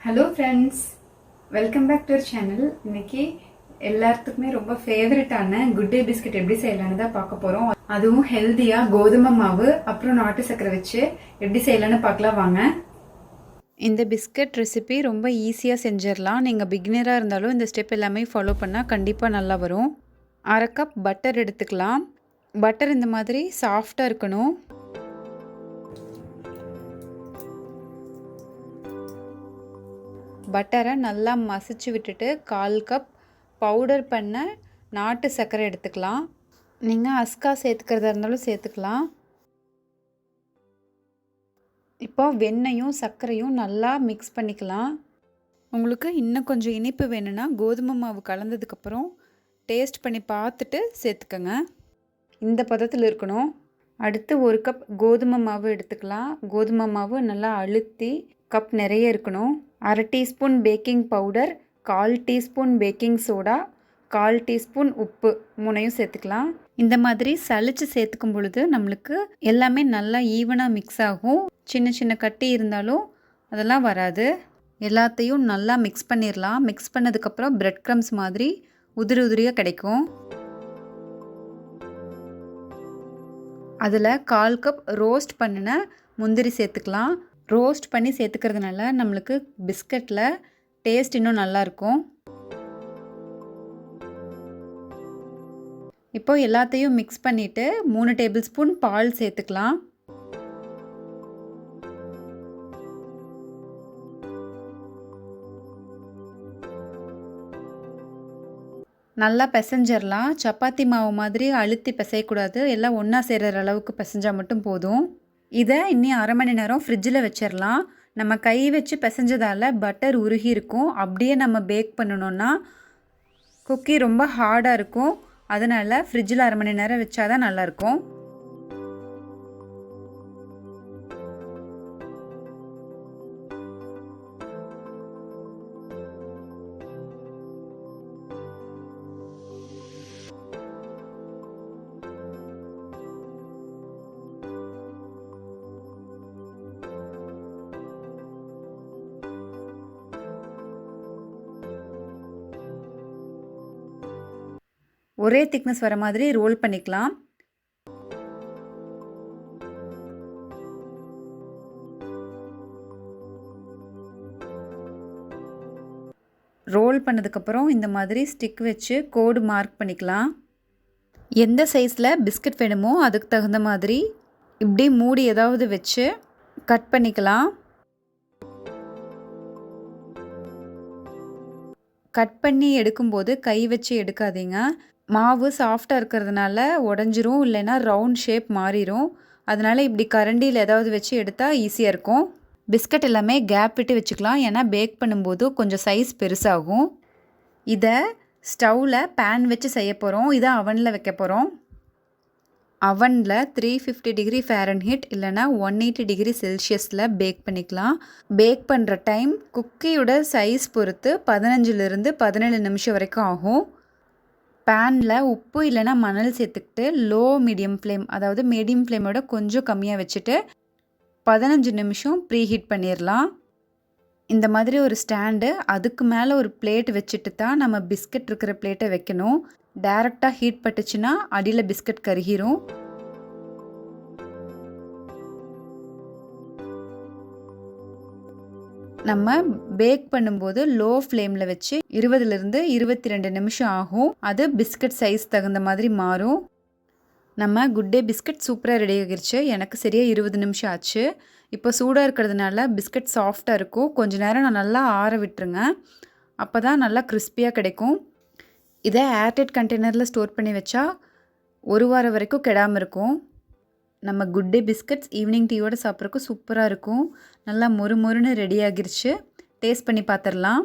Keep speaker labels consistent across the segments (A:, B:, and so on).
A: Hello friends, welcome back to our channel. இன்னைக்கு எல்லாத்துக்குமே ரொம்ப ஃபேவரட்டான குட் டே பிஸ்கட் எப்படி செய்யலான்னு தான் பார்க்க போகிறோம். அதுவும் ஹெல்த்தியாக கோதுமை மாவு அப்புறம் நாட்டு சர்க்கரை வச்சு எப்படி செய்யலான்னு பார்க்கலாம் வாங்க. இந்த பிஸ்கட் ரெசிபி ரொம்ப ஈஸியாக செஞ்சிடலாம். நீங்கள் பிகினராக இருந்தாலும் இந்த ஸ்டெப் எல்லாமே ஃபாலோ பண்ணால் கண்டிப்பாக நல்லா வரும். 1/2 கப் பட்டர் எடுத்துக்கலாம். பட்டர் இந்த மாதிரி சாஃப்டாக இருக்கணும். பட்டரை நல்லா மசிச்சு விட்டுட்டு 1/4 கப் பவுடர் பண்ண நாட்டு சர்க்கரை எடுத்துக்கலாம். நீங்கள் அஸ்கா சேர்த்துக்கிறதா இருந்தாலும் சேர்த்துக்கலாம். இப்போ வெண்ணையும் சர்க்கரையும் நல்லா மிக்ஸ் பண்ணிக்கலாம். உங்களுக்கு இன்னும் கொஞ்சம் இனிப்பு வேணும்னா கோதுமை மாவு கலந்ததுக்கப்புறம் டேஸ்ட் பண்ணி பார்த்துட்டு சேர்த்துக்கோங்க. இந்த பதத்தில் இருக்கணும். அடுத்து 1 கப் கோதுமை மாவு எடுத்துக்கலாம். கோதுமை மாவு நல்லா அழுத்தி கப் நிறைய இருக்கணும். 1/2 teaspoon baking powder, 1/4 teaspoon baking soda, 1/4 teaspoon உப்பு, 3ஐயும் சேர்த்துக்கலாம். இந்த மாதிரி சளிச்சு சேர்த்துக்கும் பொழுது நம்மளுக்கு எல்லாமே நல்லா ஈவனாக மிக்ஸ் ஆகும். சின்ன சின்ன கட்டி இருந்தாலும் அதெல்லாம் வராது. எல்லாத்தையும் நல்லா மிக்ஸ் பண்ணிடலாம். மிக்ஸ் பண்ணதுக்கப்புறம் பிரெட் க்ரம்ஸ் மாதிரி உதிரி உதிரியாக கிடைக்கும். அதில் 1/4 கப் ரோஸ்ட் பண்ணின முந்திரி சேர்த்துக்கலாம். ரோஸ்ட் பண்ணி சேர்த்துக்கிறதுனால நம்மளுக்கு பிஸ்கட்டில் டேஸ்ட் இன்னும் நல்லாயிருக்கும். இப்போ எல்லாத்தையும் மிக்ஸ் பண்ணிவிட்டு 3 டேபிள் ஸ்பூன் பால் சேர்த்துக்கலாம். நல்லா பிசைஞ்சிடலாம். சப்பாத்தி மாவு மாதிரி அழுத்தி பிசையக்கூடாது. எல்லாம் ஒன்றா சேர்கிற அளவுக்கு பிசைஞ்சால் மட்டும் போதும். இதை இன்னும் 1/2 மணி நேரம் ஃப்ரிட்ஜில் வச்சிடலாம். நம்ம கை வச்சு பிசைஞ்சதால் பட்டர் உருகி இருக்கும். அப்படியே நம்ம பேக் பண்ணணுன்னா குக்கி ரொம்ப ஹார்டாக இருக்கும். அதனால் ஃப்ரிட்ஜில் 1/2 மணி நேரம் வச்சாதான் நல்லாயிருக்கும். ஒரே திக்னஸ் வர மாதிரி ரோல் பண்ணிக்கலாம். ரோல் பண்ணதுக்கப்புறம் இந்த மாதிரி ஸ்டிக் வச்சு கோடு மார்க் பண்ணிக்கலாம். எந்த சைஸில் பிஸ்கட் வேணுமோ அதுக்கு தகுந்த மாதிரி இப்படி மூடி ஏதாவது வச்சு கட் பண்ணிக்கலாம். கட் பண்ணி எடுக்கும்போது கை வச்சு எடுக்காதீங்க. மாவு சாஃப்டாக இருக்கிறதுனால உடஞ்சிரும், இல்லைன்னா ரவுண்ட் ஷேப் மாறிடும். அதனால் இப்படி கரண்டியில் ஏதாவது வச்சு எடுத்தால் ஈஸியாக இருக்கும். பிஸ்கட் எல்லாமே கேப் விட்டு வச்சுக்கலாம். ஏன்னா பேக் பண்ணும்போது கொஞ்சம் சைஸ் பெருசாகும். இதை ஸ்டவ்வில் பேன் வச்சு செய்ய போகிறோம். இதை அவனில் வைக்க போகிறோம். அவனில் 350 டிகிரி ஃபாரன்ஹீட் இல்லைனா 180 டிகிரி செல்சியஸில் பேக் பண்ணிக்கலாம். பேக் பண்ணுற டைம் குக்கியோட சைஸ் பொறுத்து 15லிருந்து 17 நிமிஷம் வரைக்கும் ஆகும். பேனில் உப்பு இல்லைனா மணல் சேர்த்துக்கிட்டு லோ மீடியம் ஃப்ளேம், அதாவது மீடியம் ஃப்ளேமோட கொஞ்சம் கம்மியாக வச்சுட்டு 15 நிமிஷம் ப்ரீ ஹீட் பண்ணிடலாம். இந்த மாதிரி ஒரு ஸ்டாண்டு, அதுக்கு மேலே ஒரு பிளேட் வச்சுட்டு தான் நம்ம பிஸ்கட் இருக்கிற பிளேட்டை வைக்கணும். டைரெக்டாக ஹீட் பட்டுச்சுன்னா அடியில் பிஸ்கட் கருகிரும். நம்ம பேக் பண்ணும்போது லோ ஃப்ளேமில் வச்சு 20லிருந்து 22 நிமிஷம் ஆகும். அது பிஸ்கட் சைஸ் தகுந்த மாதிரி மாறும். நம்ம குட் டே பிஸ்கட் சூப்பராக ரெடி ஆகிருச்சு. எனக்கு சரியாக 20 நிமிஷம் ஆச்சு. இப்போ சூடாக இருக்கிறதுனால பிஸ்கட் சாஃப்டாக இருக்கும். கொஞ்சம் நேரம் நான் நல்லா ஆற விட்டுருங்க. அப்போ தான் நல்லா கிறிஸ்பியாக கிடைக்கும். இதை ஏர்டைட் கண்டெய்னரில் ஸ்டோர் பண்ணி வச்சா 1 வாரம் வரைக்கும் கெடாமல் இருக்கும். நம்ம குட் டே பிஸ்கட்ஸ் ஈவினிங் டீயோடு சாப்பிட்றதுக்கு சூப்பராக இருக்கும். நல்லா மொறு மொறுன்னு ரெடி ஆகிருச்சு. டேஸ்ட் பண்ணி பார்த்துடலாம்.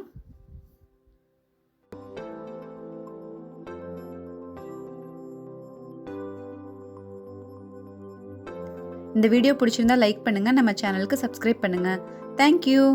A: இந்த வீடியோ பிடிச்சிருந்தா லைக் பண்ணுங்கள். நம்ம சேனலுக்கு சப்ஸ்கிரைப் பண்ணுங்கள். தேங்க்யூ.